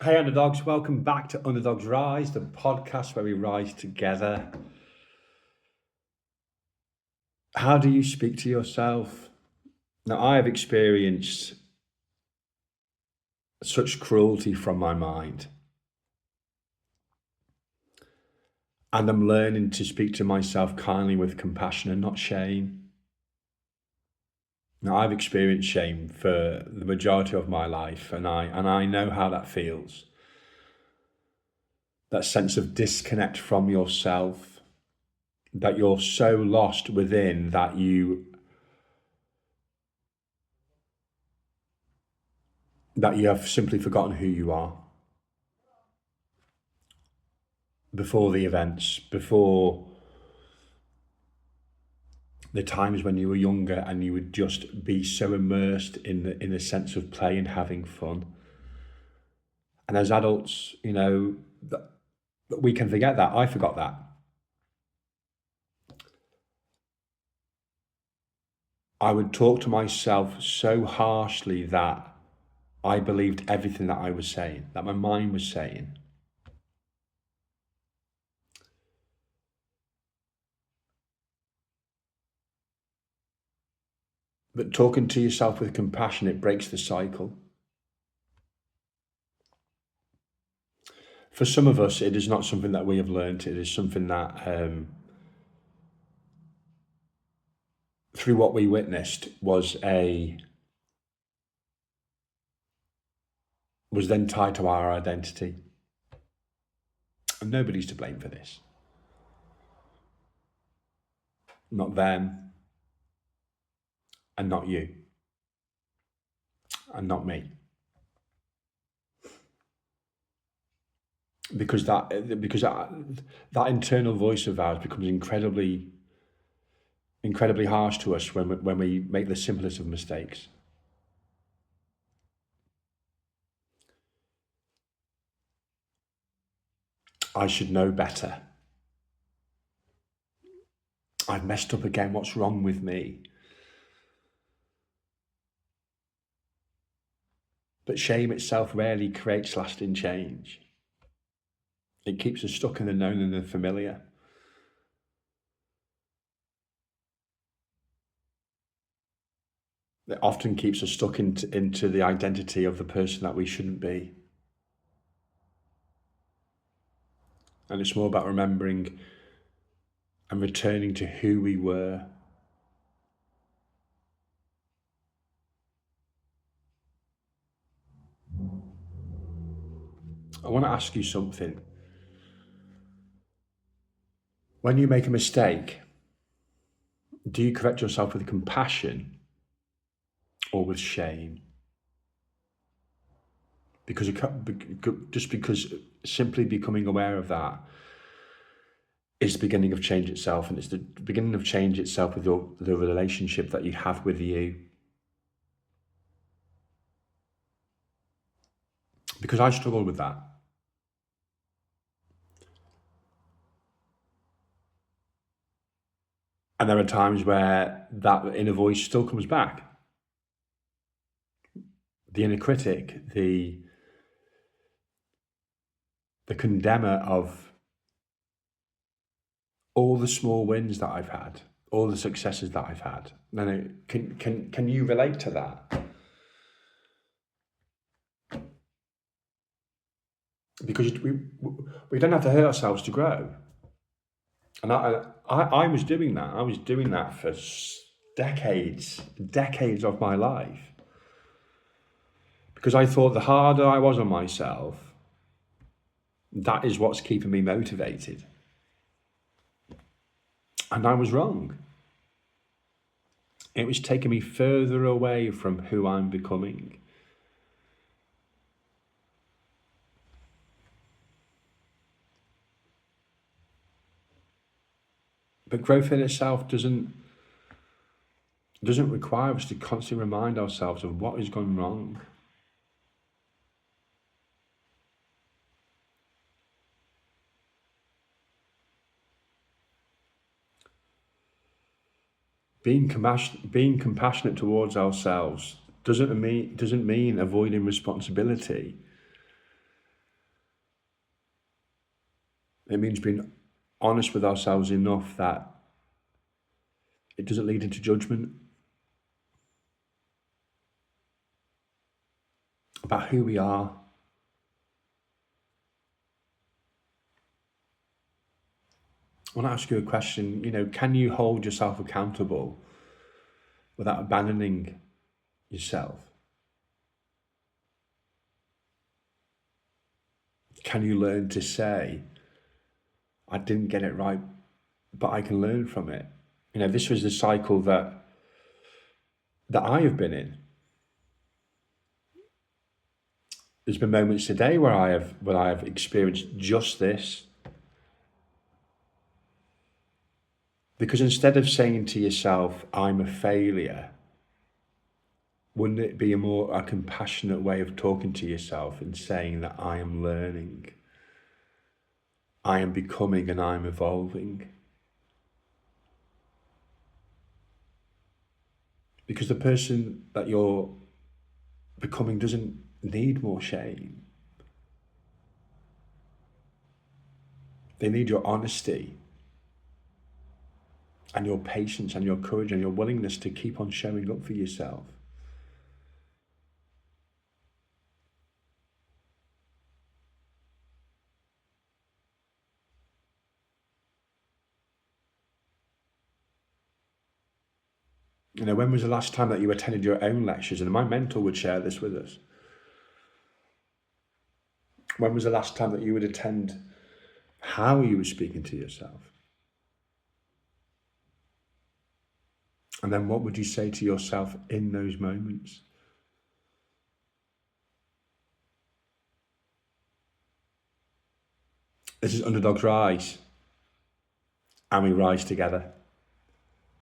Hey, underdogs, welcome back to Underdogs Rise, the podcast where we rise together. How do you speak to yourself? Now, I have experienced such cruelty from my mind, and I'm learning to speak to myself kindly with compassion and not shame. Now, I've experienced shame for the majority of my life, and I know how that feels. That sense of disconnect from yourself, that you're so lost within that you have simply forgotten who you are before the events, before the times when you were younger, and you would just be so immersed in the sense of play and having fun. And as adults, that we can forget that. I forgot that. I would talk to myself so harshly that I believed everything that I was saying, that my mind was saying. But talking to yourself with compassion, it breaks the cycle. For some of us, it is not something that we have learned. It is something that, through what we witnessed, was then tied to our identity. And nobody's to blame for this. Not them, and not you, and not me. Because that internal voice of ours becomes incredibly harsh to us when we make the simplest of mistakes. I should know better. I've messed up again. What's wrong with me? But shame itself rarely creates lasting change. It keeps us stuck in the known and the familiar. It often keeps us stuck into the identity of the person that we shouldn't be. And it's more about remembering and returning to who we were. I want to ask you something. When you make a mistake, do you correct yourself with compassion or with shame? Because simply becoming aware of that is the beginning of change itself, and it's the beginning of change itself with the relationship that you have with you. Because I struggle with that. And there are times where that inner voice still comes back. The inner critic, the condemner of all the small wins that I've had, all the successes that I've had. Now, can you relate to that? Because we don't have to hurt ourselves to grow. And I was doing that. I was doing that for decades of my life. Because I thought the harder I was on myself, that is what's keeping me motivated. And I was wrong. It was taking me further away from who I'm becoming. But growth in itself doesn't require us to constantly remind ourselves of what has gone wrong. Being compassionate towards ourselves doesn't mean avoiding responsibility. It means being honest with ourselves enough that it doesn't lead into judgment about who we are. I want to ask you a question. Can you hold yourself accountable without abandoning yourself? Can you learn to say, I didn't get it right, but I can learn from it? This was the cycle that I have been in. There's been moments today where I have experienced just this. Because instead of saying to yourself, I'm a failure, wouldn't it be a compassionate way of talking to yourself and saying that I am learning, I am becoming, and I'm evolving? Because the person that you're becoming doesn't need more shame. They need your honesty and your patience and your courage and your willingness to keep on showing up for yourself. When was the last time that you attended your own lectures? And my mentor would share this with us. When was the last time that you would attend how you were speaking to yourself? And then what would you say to yourself in those moments? This is Underdogs Rise, and we rise together.